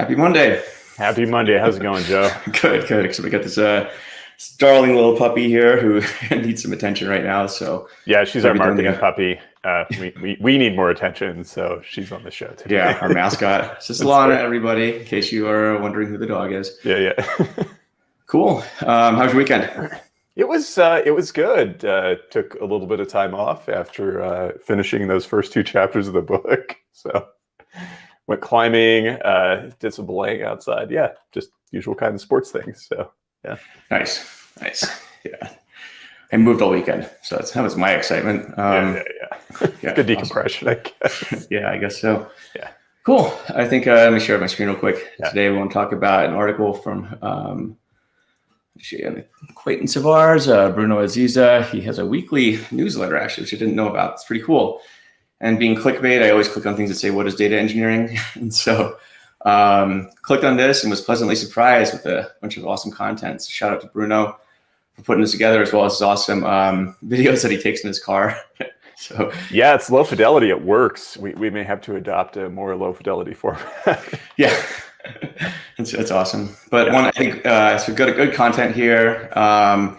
Happy Monday. Happy Monday. How's it going, Joe? Good. So we got this darling little puppy here who needs some attention right now. So yeah, she's our marketing puppy. We need more attention, so she's on the show today. Yeah, our mascot. It's just Lana, everybody, in case you are wondering who the dog is. Yeah. Cool. How's your weekend? It was good. Took a little bit of time off after finishing those first 2 chapters of the book. So went climbing, did some belaying outside. Yeah, just usual kind of sports things. So yeah. Nice. Yeah. I moved all weekend, so that was my excitement. Yeah. Good decompression, awesome. I guess. Yeah, I guess so. Yeah. Cool. I think let me share my screen real quick. Yeah. Today we want to talk about an article from an acquaintance of ours, Bruno Aziza. He has a weekly newsletter, actually, which I didn't know about. It's pretty cool. And being clickbait, I always click on things that say, what is data engineering? And so clicked on this and was pleasantly surprised with a bunch of awesome content. So shout out to Bruno for putting this together, as well as his awesome videos that he takes in his car. So yeah, it's low fidelity. It works. We may have to adopt a more low fidelity format. Yeah, it's awesome. But yeah. I think so good content here. I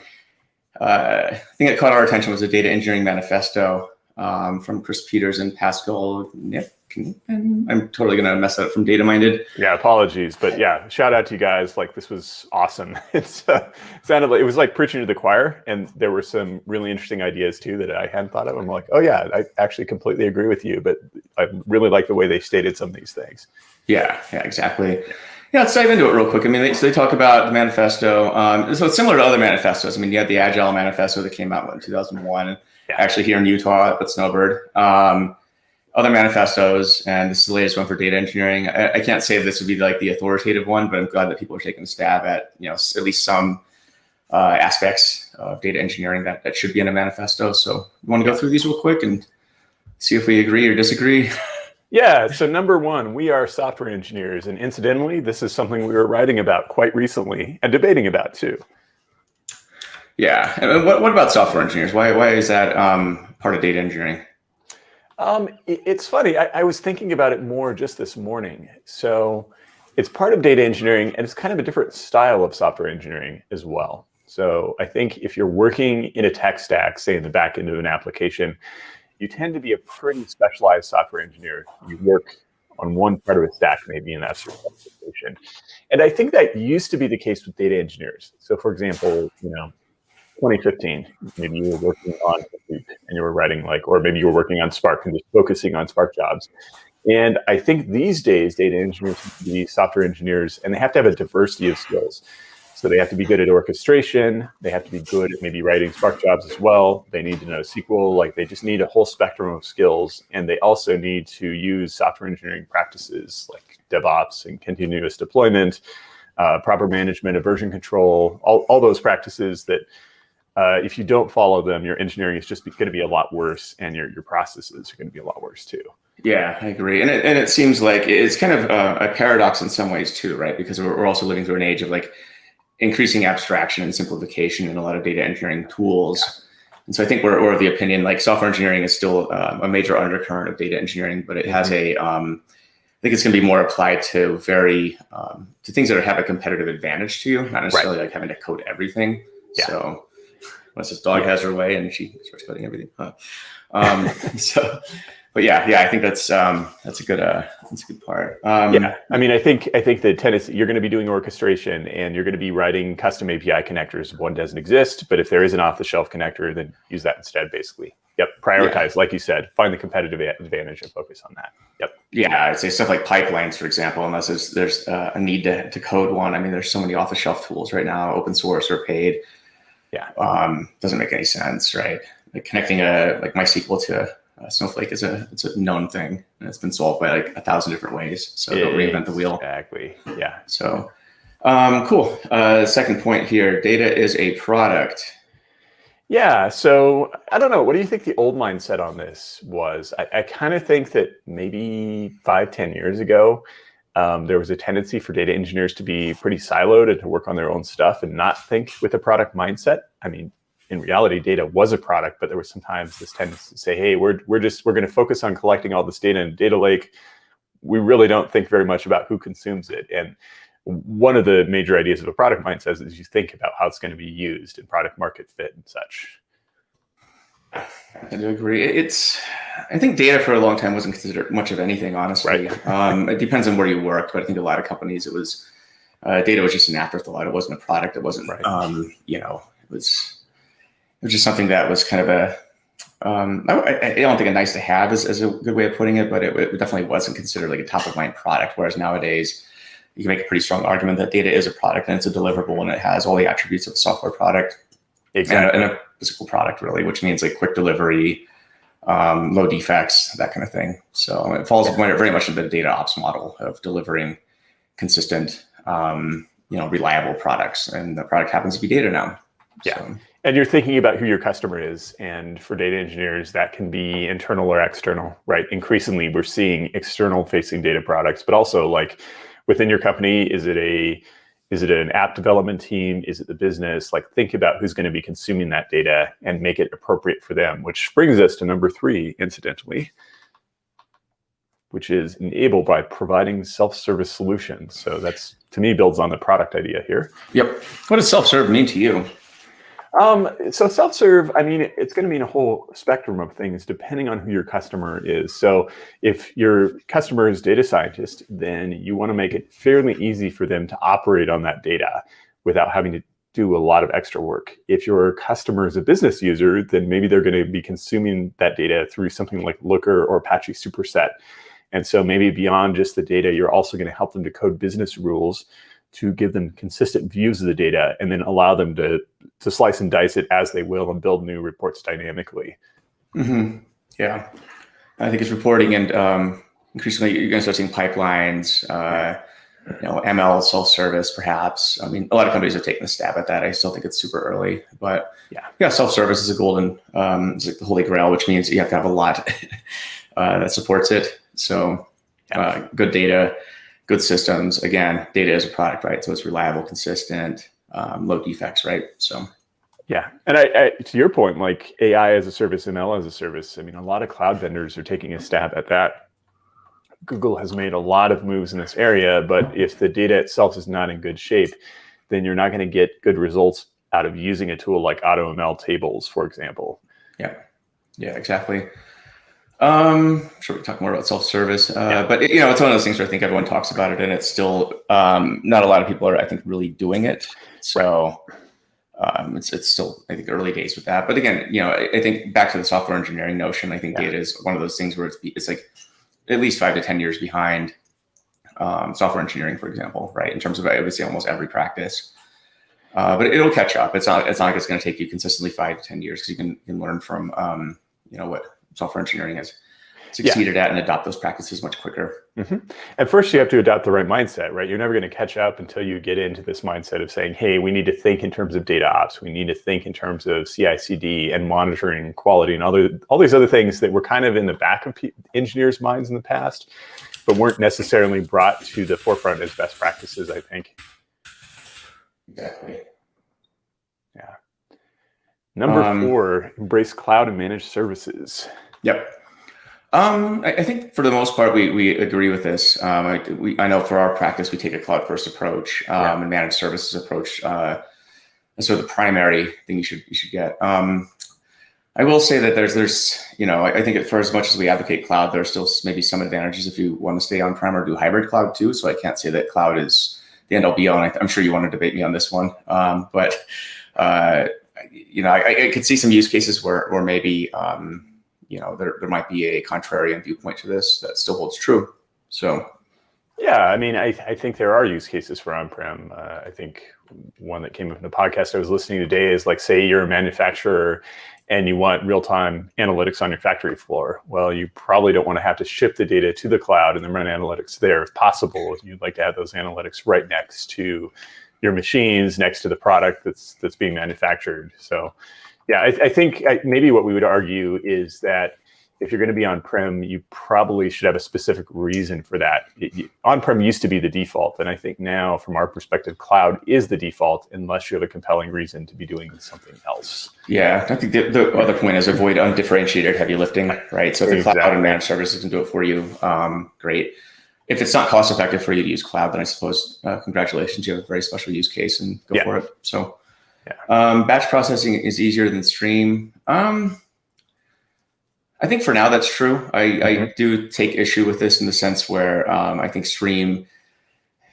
think that caught our attention was the Data Engineering Manifesto from Chris Peters and Pascal Nick. I'm totally going to mess that up, from Data Minded. Yeah, apologies. But yeah, shout out to you guys. Like, this was awesome. It sounded like it was like preaching to the choir. And there were some really interesting ideas too that I hadn't thought of. I'm like, oh yeah, I actually completely agree with you. But I really like the way they stated some of these things. Yeah, exactly. Yeah, let's dive into it real quick. I mean, they talk about the manifesto. So it's similar to other manifestos. I mean, you had the Agile Manifesto that came out in 2001, actually here in Utah at Snowbird. Other manifestos, and this is the latest one for data engineering. I can't say this would be like the authoritative one, but I'm glad that people are taking a stab at, at least some aspects of data engineering that should be in a manifesto. So we want to go through these real quick and see if we agree or disagree. Yeah, so number one, we are software engineers. And incidentally, this is something we were writing about quite recently and debating about too. Yeah, and what about software engineers? Why is that part of data engineering? It's funny. I was thinking about it more just this morning. So it's part of data engineering, and it's kind of a different style of software engineering as well. So I think if you're working in a tech stack, say in the back end of an application, you tend to be a pretty specialized software engineer. You work on one part of a stack, maybe, and that's your application. And I think that used to be the case with data engineers. So for example, 2015, maybe you were working on Hadoop and you were writing or maybe you were working on Spark and just focusing on Spark jobs. And I think these days, data engineers have to be software engineers, and they have to have a diversity of skills. So they have to be good at orchestration. They have to be good at maybe writing Spark jobs as well. They need to know SQL. They just need a whole spectrum of skills. And they also need to use software engineering practices like DevOps and continuous deployment, proper management of version control, all those practices that if you don't follow them, your engineering is just going to be a lot worse, and your processes are going to be a lot worse too. Yeah, I agree. And it seems like it's kind of a paradox in some ways too, right? Because we're also living through an age of increasing abstraction and simplification in a lot of data engineering tools. Yeah. And so I think we're of the opinion software engineering is still a major undercurrent of data engineering, but it has I think it's going to be more applied to to things that have a competitive advantage to you, not necessarily having to code everything. Yeah. So unless this dog has her way and she starts coding everything. But I think that's a good part. Yeah, I mean, I think the tendency, you're going to be doing orchestration and you're going to be writing custom API connectors if one doesn't exist. But if there is an off-the-shelf connector, then use that instead, basically. Yep, prioritize, like you said, find the competitive advantage and focus on that. Yep. Yeah, I'd say stuff like pipelines, for example, unless there's a need to code one. I mean, there's so many off-the-shelf tools right now, open source or paid. Yeah, doesn't make any sense, right? Connecting MySQL to Snowflake it's a known thing, and it's been solved by 1,000 different ways. So don't reinvent the wheel. Exactly. Yeah. So cool. Second point here: data is a product. Yeah. So I don't know. What do you think the old mindset on this was? I kind of think that maybe 5-10 years ago, there was a tendency for data engineers to be pretty siloed and to work on their own stuff and not think with a product mindset. I mean, in reality, data was a product, but there was sometimes this tendency to say, hey, we're going to focus on collecting all this data in a data lake. we really don't think very much about who consumes it. And one of the major ideas of a product mindset is you think about how it's going to be used and product market fit and such. I do agree. I think data for a long time wasn't considered much of anything, honestly. Right. It depends on where you work, but I think a lot of companies, it was data was just an afterthought. It wasn't a product. It wasn't, Right. It was just something that was kind of I don't think a nice to have is a good way of putting it, but it definitely wasn't considered like a top of mind product. Whereas nowadays, you can make a pretty strong argument that data is a product and it's a deliverable and it has all the attributes of a software product. Exactly. And a physical product, really, which means like quick delivery, low defects, that kind of thing. So it falls very much into the data ops model of delivering consistent, reliable products. And the product happens to be data now. Yeah. So. And you're thinking about who your customer is. And for data engineers, that can be internal or external, right? Increasingly, we're seeing external facing data products, but also like within your company, is it an app development team? Is it the business? Like think about who's going to be consuming that data and make it appropriate for them, which brings us to number 3, incidentally, which is enable by providing self-service solutions. So that's, to me, builds on the product idea here. Yep. What does self-serve mean to you? So self-serve, I mean, it's going to mean a whole spectrum of things depending on who your customer is. So if your customer is data scientist, then you want to make it fairly easy for them to operate on that data without having to do a lot of extra work. If your customer is a business user, then maybe they're going to be consuming that data through something like Looker or Apache Superset. And so maybe beyond just the data, you're also going to help them to code business rules to give them consistent views of the data and then allow them to slice and dice it as they will and build new reports dynamically. Mm-hmm. Yeah. I think it's reporting and increasingly you're going to start seeing pipelines, ML self-service perhaps. I mean, a lot of companies have taken a stab at that. I still think it's super early, but yeah, self-service is a golden, it's like the holy grail, which means you have to have a lot that supports it. So good data, good systems. Again, data is a product, right? So it's reliable, consistent, low defects, right? So. Yeah. And I to your point, like AI as a service, ML as a service, I mean, a lot of cloud vendors are taking a stab at that. Google has made a lot of moves in this area, but if the data itself is not in good shape, then you're not going to get good results out of using a tool like AutoML tables, for example. Yeah, exactly. Sure, we talk more about self-service, but it's one of those things where I think everyone talks about it, and it's still not a lot of people are, I think, really doing it. So it's still, I think, early days with that. But again, I think back to the software engineering notion, I think data is one of those things where it's like at least 5 to 10 years behind software engineering, for example, right? In terms of, I would say, almost every practice. But it'll catch up. It's not like it's going to take you consistently 5 to 10 years because you can learn from what software engineering has succeeded at and adopt those practices much quicker. Mm-hmm. At first, you have to adopt the right mindset, right? You're never going to catch up until you get into this mindset of saying, hey, we need to think in terms of data ops. We need to think in terms of CI/CD and monitoring quality and all these other things that were kind of in the back of engineers' minds in the past, but weren't necessarily brought to the forefront as best practices, I think. Exactly. Yeah. Number 4, embrace cloud and managed services. Yep. I think for the most part, we agree with this. I know for our practice, we take a cloud first approach and managed services approach. And so the primary thing you should get. I will say that there's I think for as much as we advocate cloud, there's still maybe some advantages if you want to stay on-prem or do hybrid cloud too. So I can't say that cloud is the end all be all. And I'm sure you want to debate me on this one. But I could see some use cases where maybe, there might be a contrarian viewpoint to this that still holds true. So, yeah, I mean, I think there are use cases for on-prem. I think one that came up in the podcast I was listening to today is like, say you're a manufacturer and you want real-time analytics on your factory floor. Well, you probably don't want to have to ship the data to the cloud and then run analytics there. If possible, you'd like to have those analytics right next to your machines, next to the product that's being manufactured. So, yeah, I think maybe what we would argue is that if you're going to be on-prem, you probably should have a specific reason for that. On-prem used to be the default, and I think now, from our perspective, cloud is the default unless you have a compelling reason to be doing something else. Yeah, I think the other point is avoid undifferentiated heavy lifting, right? So if the cloud and managed services can do it for you, great. if it's not cost effective for you to use cloud, then I suppose congratulations, you have a very special use case and go for it. So batch processing is easier than stream. I think for now that's true. I do take issue with this in the sense where I think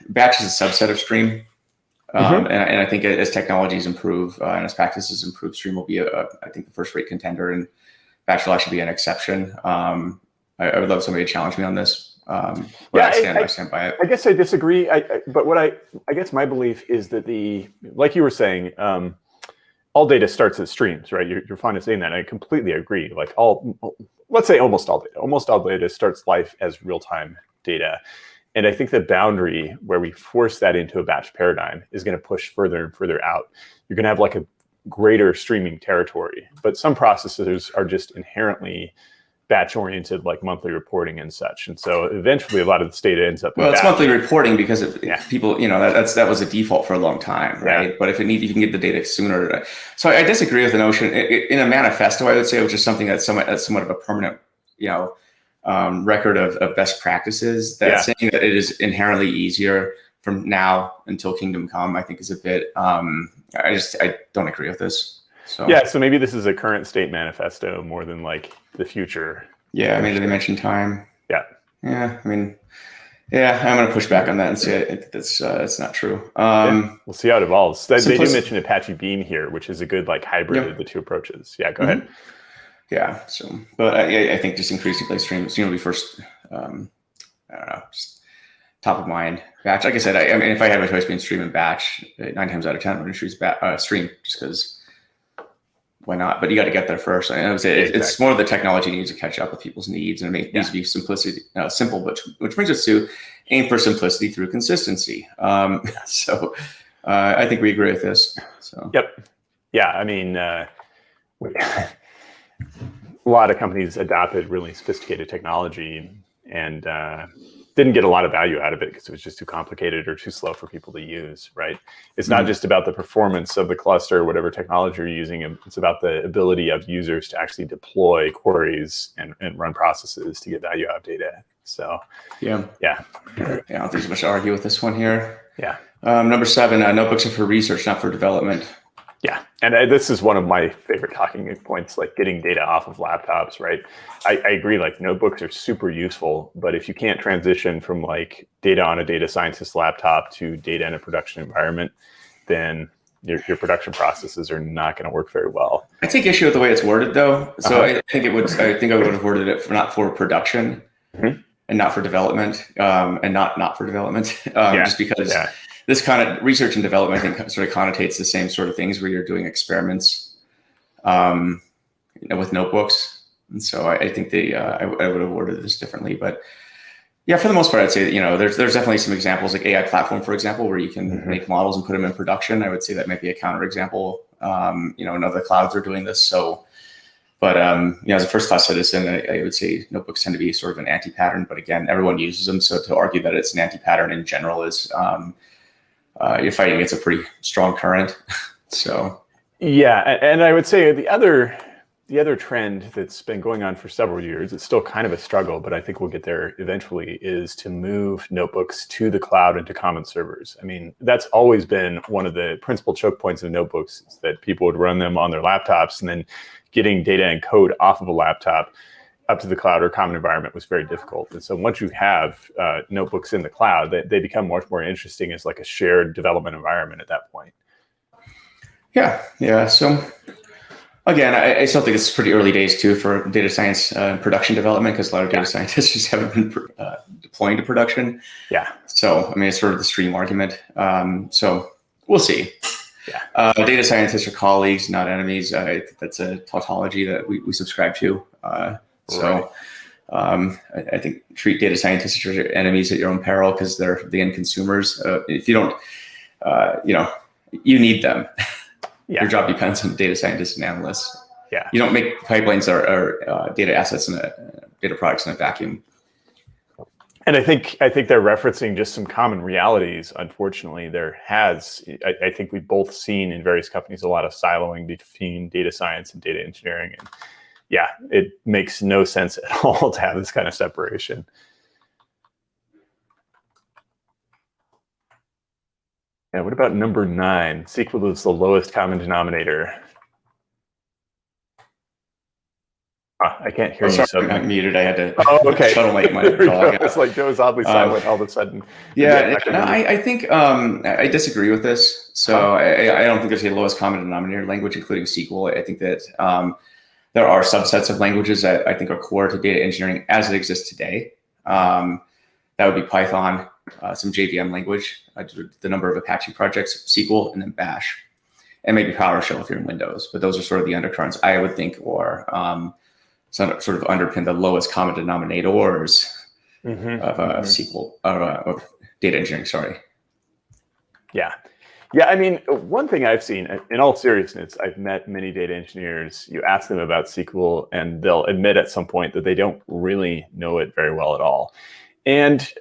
batch is a subset of stream. And I think as technologies improve and as practices improve, stream will be, I think, the first-rate contender, and batch will actually be an exception. I would love somebody to challenge me on this. I stand by it. I guess I disagree. But what I guess my belief is that like you were saying, all data starts as streams, right? You're fine in saying that. And I completely agree. Like let's say almost all data starts life as real-time data. And I think the boundary where we force that into a batch paradigm is going to push further and further out. You're going to have like a greater streaming territory, but some processes are just inherently batch oriented, like monthly reporting and such. And so eventually a lot of this data ends up in it's batch. monthly reporting because people, that was a default for a long time, right? But if you can get the data sooner. So I disagree with the notion in a manifesto, I would say, which is something that's somewhat of a permanent, record of best practices, that saying that it is inherently easier from now until kingdom come, I think is a bit, I don't agree with this. So so maybe this is a current state manifesto more than like the future. Yeah, I mean, did they mention time? Yeah. I mean, I'm going to push back on that and say it's not true. We'll see how it evolves. They do mention Apache Beam here, which is a good like hybrid of the two approaches. Yeah, go ahead. Yeah. So, but I think just increasingly stream will be first. I don't know, just top of mind. Batch, like I said, I mean, if I had my choice between stream and batch, 9 times out of 10, I would choose stream, just because. Why not? But you got to get there first. I would say it's more of the technology needs to catch up with people's needs, and it needs to be simple, which brings us to aim for simplicity through consistency. So I think we agree with this. So. Yep. Yeah. I mean, a lot of companies adopted really sophisticated technology and didn't get a lot of value out of it because it was just too complicated or too slow for people to use, right? It's not just about the performance of the cluster, whatever technology you're using. It's about the ability of users to actually deploy queries and run processes to get value out of data. So, I don't think there's much to argue with this one here. Yeah. Number 7, notebooks are for research, not for development. Yeah, and this is one of my favorite talking points, like getting data off of laptops, right? I agree, like notebooks are super useful, but if you can't transition from like data on a data scientist laptop to data in a production environment, then your production processes are not going to work very well. I take issue with the way it's worded, though. So I think I would have worded it not for production and not for development, and not for development, just because. Yeah. This kind of research and development, I think, sort of connotates the same sort of things where you're doing experiments, with notebooks. And so I think I would have worded this differently. But yeah, for the most part, I'd say that, there's definitely some examples like AI platform, for example, where you can make models and put them in production. I would say that might be a counterexample. And other clouds are doing this. So, but as a first-class citizen, I would say notebooks tend to be sort of an anti-pattern. But again, everyone uses them. So to argue that it's an anti-pattern in general is you're fighting against a pretty strong current. So yeah, and I would say the other trend that's been going on for several years, it's still kind of a struggle, but I think we'll get there eventually, is to move notebooks to the cloud and to common servers. I mean, that's always been one of the principal choke points of notebooks, is that people would run them on their laptops, and then getting data and code off of a laptop up to the cloud or common environment was very difficult. And so once you have notebooks in the cloud, they become much more interesting as like a shared development environment at that point. Yeah. So again, I still think it's pretty early days too for data science production development, because a lot of data scientists just haven't been deploying to production. Yeah. So, I mean, it's sort of the stream argument. So we'll see. Yeah. Data scientists are colleagues, not enemies. I think that's a tautology that we subscribe to. So I think treat data scientists as your enemies at your own peril, because they're the end consumers. If you don't, you need them. Yeah. Your job depends on data scientists and analysts. Yeah. You don't make pipelines or data assets and data products in a vacuum. And I think they're referencing just some common realities. Unfortunately, I think we've both seen in various companies a lot of siloing between data science and data engineering. And yeah, it makes no sense at all to have this kind of separation. Yeah, what about number 9? SQL is the lowest common denominator. I can't hear you. Sorry, I'm muted. I had to okay. shuttle my There we dog go. out. It's like Joe's oddly silent all of a sudden. Yeah, no, I think I disagree with this. So I don't think there's a lowest common denominator language, including SQL. I think that there are subsets of languages that I think are core to data engineering as it exists today. That would be Python, some JVM language, the number of Apache projects, SQL, and then Bash, and maybe PowerShell if you're in Windows. But those are sort of the undercurrents I would think, or sort of underpin the lowest common denominators of SQL, of data engineering. Sorry. Yeah. Yeah, I mean, one thing I've seen, in all seriousness, I've met many data engineers. You ask them about SQL, and they'll admit at some point that they don't really know it very well at all. And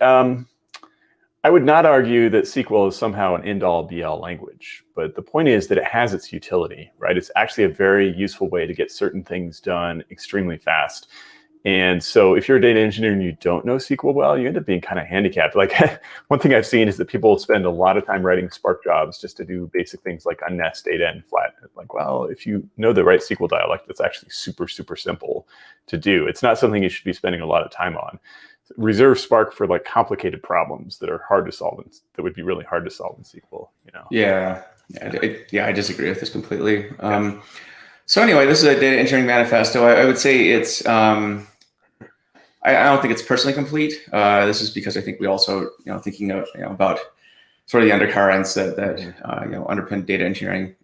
I would not argue that SQL is somehow an end-all, be-all language, but the point is that it has its utility, right? It's actually a very useful way to get certain things done extremely fast. And so if you're a data engineer and you don't know SQL well, you end up being kind of handicapped. Like one thing I've seen is that people spend a lot of time writing Spark jobs just to do basic things like unnest data and flat. Like, well, if you know the right SQL dialect, that's actually super, super simple to do. It's not something you should be spending a lot of time on. Reserve Spark for like complicated problems that are hard to solve, that would be really hard to solve in SQL, you know? Yeah, I disagree with this completely. So anyway, this is a data engineering manifesto. I would say it's, I don't think it's personally complete. This is because I think we also, thinking of, about sort of the undercurrents that underpin data engineering,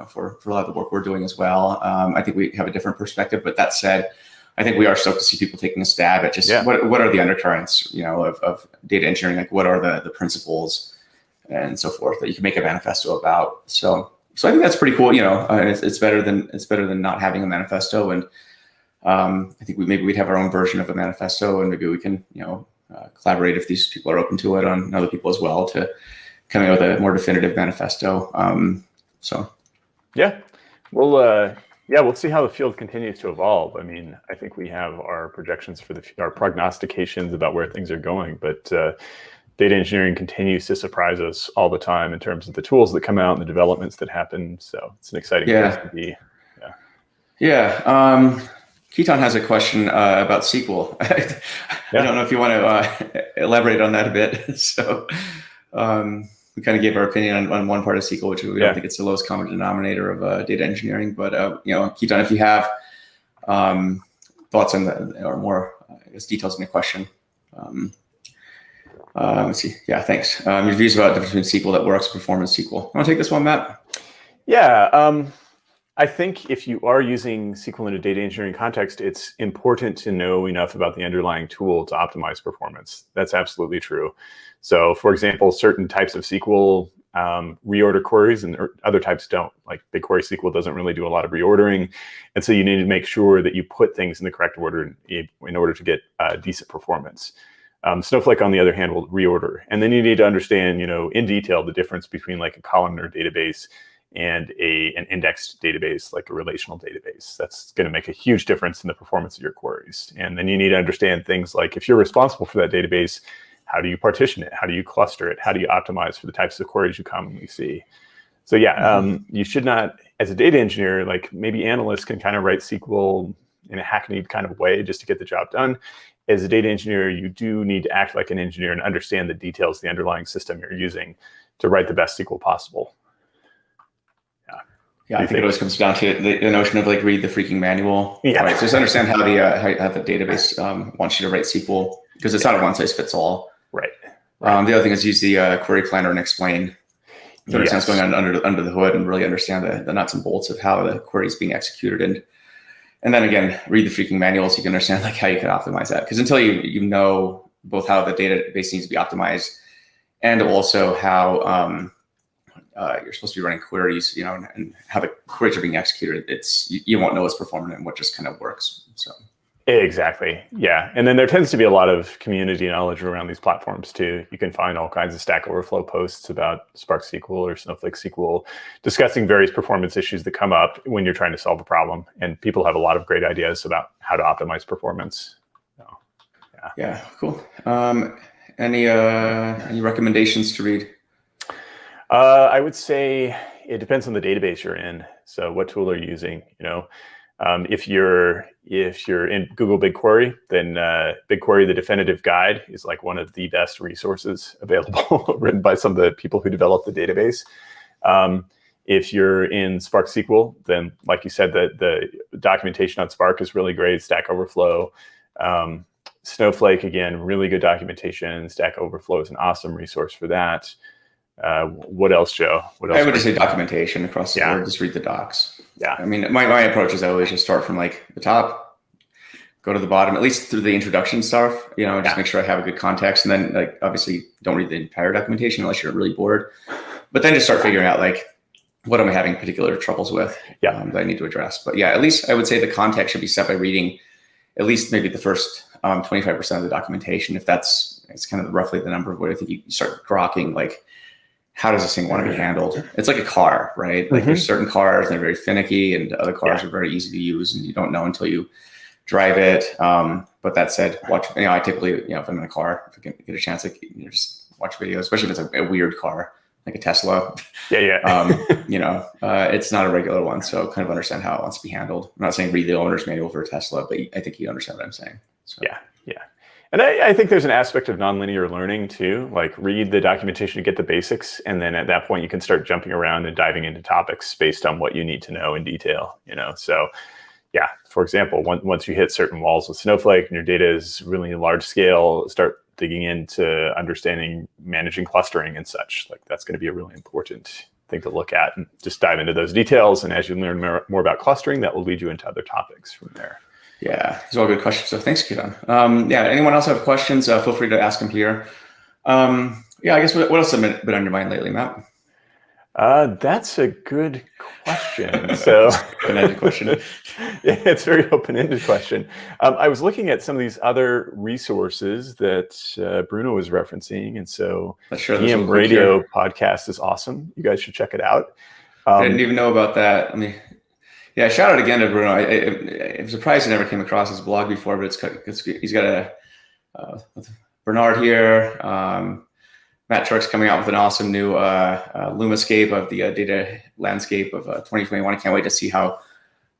for a lot of the work we're doing as well. I think we have a different perspective, but that said, I think we are stoked to see people taking a stab at just what are the undercurrents, of data engineering, like what are the principles and so forth that you can make a manifesto about. So I think that's pretty cool. It's better than not having a manifesto. And I think maybe we'd have our own version of a manifesto, and maybe we can, collaborate if these people are open to it on other people as well to come up with a more definitive manifesto. We'll see how the field continues to evolve. I mean, I think we have our projections for our prognostications about where things are going, but data engineering continues to surprise us all the time in terms of the tools that come out and the developments that happen. So it's an exciting place to be. Keaton has a question about SQL. I don't know if you want to elaborate on that a bit. So we kind of gave our opinion on one part of SQL, which we don't think it's the lowest common denominator of data engineering. But Keaton, if you have thoughts on or more, details in the question. Let's see. Yeah, thanks. Your views about the difference between SQL that works, performance SQL. Want to take this one, Matt? Yeah. I think if you are using SQL in a data engineering context, it's important to know enough about the underlying tool to optimize performance. That's absolutely true. So for example, certain types of SQL reorder queries and other types don't. Like BigQuery SQL doesn't really do a lot of reordering. And so you need to make sure that you put things in the correct order in order to get decent performance. Snowflake, on the other hand, will reorder. And then you need to understand, in detail the difference between like a columnar database and an indexed database, like a relational database. That's going to make a huge difference in the performance of your queries. And then you need to understand things like, if you're responsible for that database, how do you partition it? How do you cluster it? How do you optimize for the types of queries you commonly see? So you should not, as a data engineer, like maybe analysts can kind of write SQL in a hackneyed kind of way just to get the job done. As a data engineer, you do need to act like an engineer and understand the details of the underlying system you're using to write the best SQL possible. Yeah, I think it always comes down to the notion of like read the freaking manual. Yeah. Right? So just understand how the database wants you to write SQL, because it's not a one size fits all. Right. The other thing is use the query planner and explain to understand what's going on under the hood and really understand the nuts and bolts of how the query is being executed. And then again, read the freaking manual so you can understand like how you can optimize that. Because until you know both how the database needs to be optimized and also how you're supposed to be running queries, and how the queries are being executed, you won't know what's performant and what just kind of works. So exactly, yeah. And then there tends to be a lot of community knowledge around these platforms too. You can find all kinds of Stack Overflow posts about Spark SQL or Snowflake SQL, discussing various performance issues that come up when you're trying to solve a problem. And people have a lot of great ideas about how to optimize performance. So, yeah, cool. Any recommendations to read? I would say it depends on the database you're in. So what tool are you using? If you're in Google BigQuery, then BigQuery, the definitive guide, is like one of the best resources available, written by some of the people who developed the database. If you're in Spark SQL, then like you said, the documentation on Spark is really great. Stack Overflow, Snowflake, again, really good documentation. Stack Overflow is an awesome resource for that. What else, Joe? What else? I would just say documentation across the board. Just read the docs. Yeah. I mean, my approach is I always just start from like the top, go to the bottom, at least through the introduction stuff, just make sure I have a good context. And then like, obviously don't read the entire documentation unless you're really bored, but then just start figuring out like, what am I having particular troubles with that I need to address? But yeah, at least I would say the context should be set by reading at least maybe the first 25% of the documentation. If it's kind of roughly the number of what I think you start grokking, like, how does this thing want to be handled? It's like a car, right? Like there's certain cars and they're very finicky and other cars are very easy to use and you don't know until you drive it. But that said, I typically, if I'm in a car, if I can get a chance, like, just watch videos, especially if it's a weird car, like a Tesla. It's not a regular one. So kind of understand how it wants to be handled. I'm not saying read the owner's manual for a Tesla, but I think you understand what I'm saying. So. Yeah. And I think there's an aspect of nonlinear learning too, like read the documentation to get the basics. And then at that point, you can start jumping around and diving into topics based on what you need to know in detail, So yeah, for example, once you hit certain walls with Snowflake and your data is really large scale, start digging into understanding managing clustering and such. Like that's going to be a really important thing to look at and just dive into those details. And as you learn more about clustering, that will lead you into other topics from there. Yeah, these are all good questions. So thanks, Kiran. Anyone else have questions? Feel free to ask them here. I guess what else has been on your mind lately, Matt? That's a good question. So open-ended question. Yeah, it's a very open-ended question. I was looking at some of these other resources that Bruno was referencing, and so DM Radio podcast is awesome. You guys should check it out. I didn't even know about that. Shout out again to Bruno. I'm surprised I never came across his blog before, but he's got Bernard here. Matt Turk's coming out with an awesome new Lumascape of the data landscape of 2021. I can't wait to see how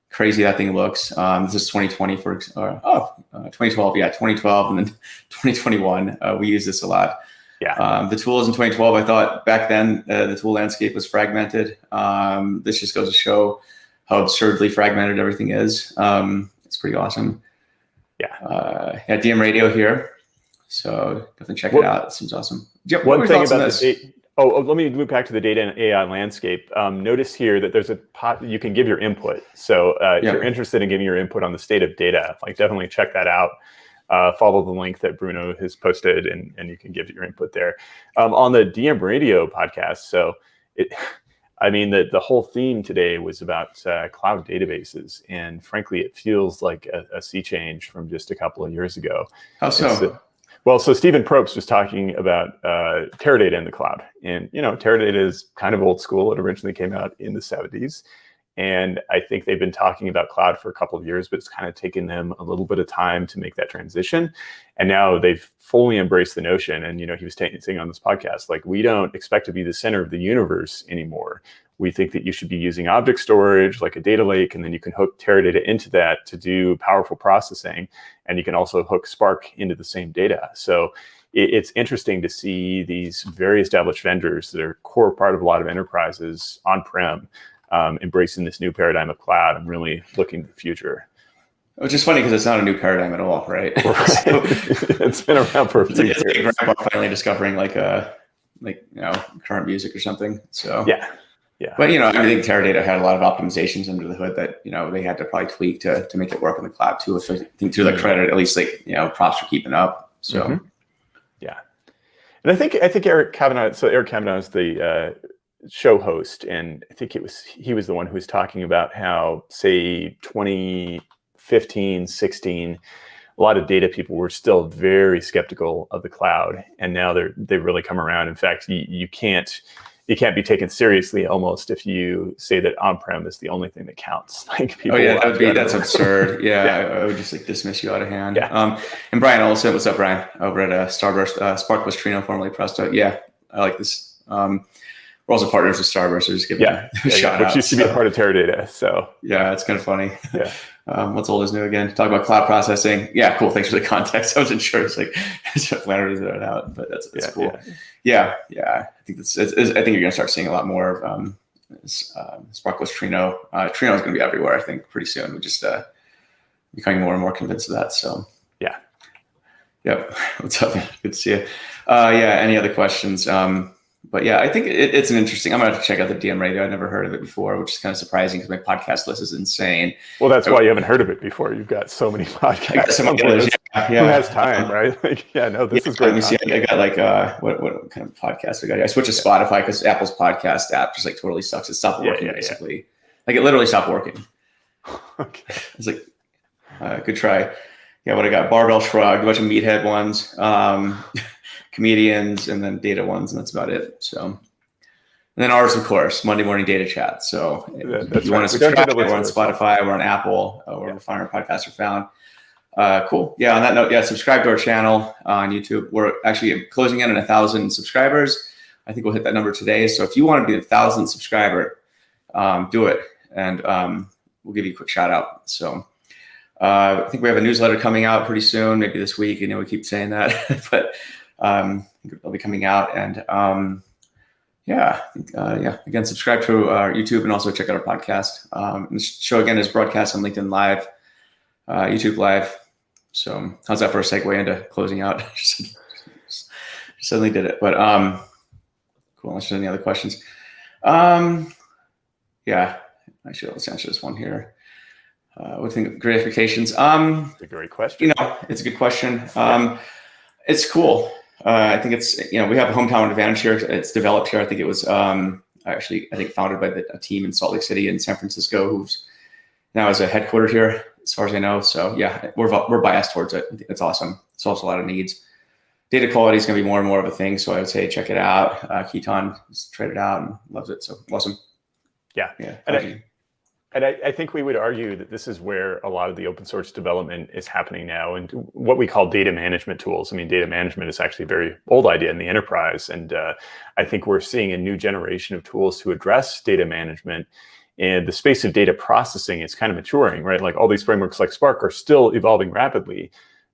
crazy that thing looks. This is 2020 2012. Yeah, 2012 and then 2021. We use this a lot. Yeah. The tools in 2012, I thought back then the tool landscape was fragmented. This just goes to show how absurdly fragmented everything is. It's pretty awesome. Yeah. DM Radio here. So definitely check it out. It seems awesome. One thing about the let me loop back to the data and AI landscape. Notice here that there's a pot you can give your input. So if you're interested in giving your input on the state of data, definitely check that out. Follow the link that Bruno has posted and you can give your input there. On the DM Radio podcast, so the whole theme today was about cloud databases. And frankly, it feels like a sea change from just a couple of years ago. How so? So Stephen Probst was talking about Teradata in the cloud. And, Teradata is kind of old school. It originally came out in the 70s. And I think they've been talking about cloud for a couple of years, but it's kind of taken them a little bit of time to make that transition. And now they've fully embraced the notion. And, he was saying on this podcast, we don't expect to be the center of the universe anymore. We think that you should be using object storage, like a data lake, and then you can hook Teradata into that to do powerful processing. And you can also hook Spark into the same data. So it's interesting to see these very established vendors that are a core part of a lot of enterprises on-prem embracing this new paradigm of cloud. I'm really looking to the future. Which is funny because it's not a new paradigm at all, right? So, it's been around for a few years. It's like grandpa finally discovering current music or something. So yeah. But I think Teradata had a lot of optimizations under the hood that they had to probably tweak to make it work in the cloud too. If I think to their credit, at least props for keeping up. So yeah, and I think Eric Kavanaugh. So Eric Kavanaugh is the show host, and I think he was the one who was talking about how, say, 2015, 16, a lot of data people were still very skeptical of the cloud, and now they've really come around. In fact, you can't be taken seriously almost if you say that on-prem is the only thing that counts. That's absurd. I would just dismiss you out of hand. Yeah. And Brian Olsen, what's up, Brian? Over at Starburst, Spark was Trino, formerly Presto. Yeah, I like this. we're also partners with Starburst, so just giving a shout out. Which used to be a part of Teradata. So yeah, it's kind of funny. Yeah. What's old is new again. Talk about cloud processing. Yeah, cool. Thanks for the context. I wasn't sure. It's like it's just planner to throw it out, but that's cool. Yeah. I think I think you're gonna start seeing a lot more of Sparkless Trino. Trino is gonna be everywhere. I think pretty soon. We're just becoming more and more convinced of that. So yeah. Yep. What's up, man? Good to see you. Yeah. Any other questions? But yeah, I think it's an interesting. I'm gonna have to check out the DM radio. I've never heard of it before, which is kind of surprising because my podcast list is insane. Well, that's why you haven't heard of it before. You've got so many podcasts. Who has time, right? Like, this is great. Let me see. I got like what kind of podcast I got? I switched to Spotify because Apple's podcast app just like totally sucks. It stopped working basically. Like it literally stopped working. Okay. It's like good try. Yeah, what I got? Barbell Shrugged, a bunch of meathead ones. Comedians, and then data ones, and that's about it. So, and then ours, of course, Monday Morning Data Chat. So if you want to subscribe, we're on Spotify, we're on Apple, wherever finer podcasts are found. Cool. Yeah, on that note, subscribe to our channel on YouTube. We're actually closing in on 1,000 subscribers. I think we'll hit that number today. So if you want to be the 1,000th subscriber, do it, and we'll give you a quick shout out. So I think we have a newsletter coming out pretty soon, maybe this week. We keep saying that, but they'll be coming out, and again, subscribe to our YouTube and also check out our podcast. The show again is broadcast on LinkedIn Live, YouTube Live. So how's that for a segue into closing out? Just suddenly did it, but cool. Unless there's any other questions. Actually, let's answer this one here. What do you think of great expectations? It's a great question. It's a good question. It's cool. I think it's, we have a hometown advantage here. It's developed here. I think it was actually, founded by a team in Salt Lake City and San Francisco, who's now is a headquartered here, as far as I know. So yeah, we're biased towards it. I think it's awesome. It solves a lot of needs. Data quality is going to be more and more of a thing. So I would say check it out. Keaton has tried it out and loves it. So awesome. Yeah. And I think we would argue that this is where a lot of the open source development is happening now, and what we call data management tools. I mean, data management is actually a very old idea in the enterprise. And I think we're seeing a new generation of tools to address data management. And the space of data processing is kind of maturing, right? Like all these frameworks like Spark are still evolving rapidly,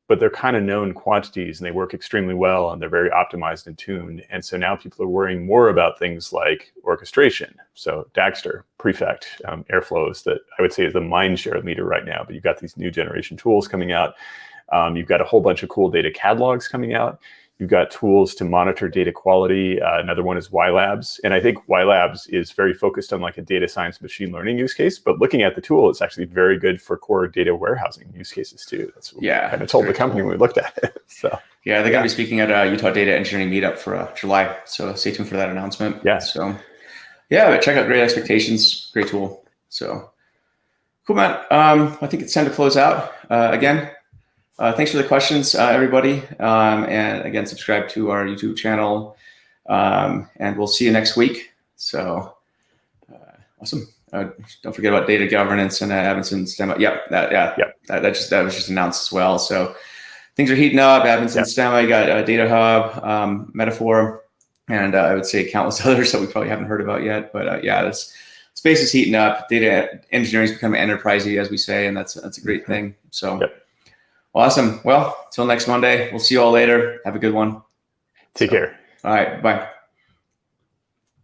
but they're kind of known quantities and they work extremely well and they're very optimized and tuned. And so now people are worrying more about things like orchestration. So Dagster, Prefect, Airflows, that I would say is the mind share leader right now, but you've got these new generation tools coming out. You've got a whole bunch of cool data catalogs coming out. You've got tools to monitor data quality. Another one is YLabs. And I think YLabs is very focused on like a data science machine learning use case, but looking at the tool, it's actually very good for core data warehousing use cases too. That's what we kind of told the company when we looked at it. So yeah, they're going to be speaking at a Utah Data Engineering Meetup for July. So stay tuned for that announcement. Yeah. So yeah, check out Great Expectations. Great tool. So cool, man. I think it's time to close out. Again, thanks for the questions, everybody. And again, subscribe to our YouTube channel. And we'll see you next week. So awesome. Don't forget about data governance and Adamson Stemma. That was just announced as well. So things are heating up. Adamson Stemma, you got Data Hub, Metaphor, and I would say countless others that we probably haven't heard about yet. But this space is heating up. Data engineering is becoming enterprisey, as we say, and that's a great thing. So. Awesome. Well, until next Monday, we'll see you all later. Have a good one. Take care. All right. Bye.